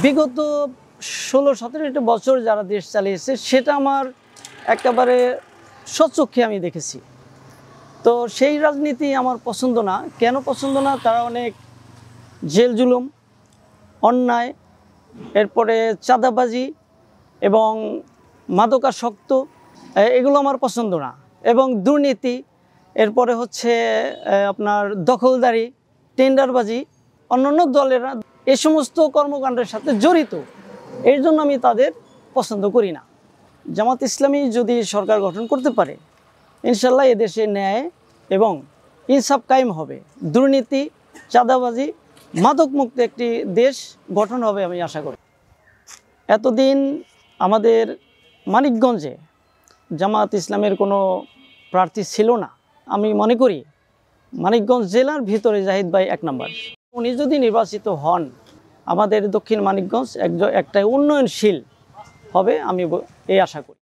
বিগত 16-17 বছর যারা দেশ চালিয়েছে সেটা আমার একেবারে স্বচক্ষে আমি দেখেছি। তো সেই রাজনীতি আমার পছন্দ না। কেন পছন্দ না? তারা অনেক জেল জুলুম, অন্যায়, এরপরে চাঁদাবাজি এবং মাদকাসক্ত, এগুলো আমার পছন্দ না। এবং দুর্নীতি, এরপরে হচ্ছে আপনার দখলদারি, টেন্ডারবাজি, অন্যান্য দলেরা এই সমস্ত কর্মকাণ্ডের সাথে জড়িত। এর জন্য আমি তাদের পছন্দ করি না। জামাত ইসলামী যদি সরকার গঠন করতে পারে, ইনশাল্লাহ এদেশে ন্যায় এবং ইনসাফ কায়েম হবে, দুর্নীতি, চাঁদাবাজি, মাদকমুক্ত একটি দেশ গঠন হবে আমি আশা করি। এতদিন আমাদের মানিকগঞ্জে জামাত ইসলামের কোনো প্রার্থী ছিল না। আমি মনে করি মানিকগঞ্জ জেলার ভিতরে জাহিদ ভাই 1 নম্বর। উনি যদি নির্বাচিত হন, আমাদের দক্ষিণ মানিকগঞ্জ একটা উন্নয়নশীল হবে, আমি এই আশা করি।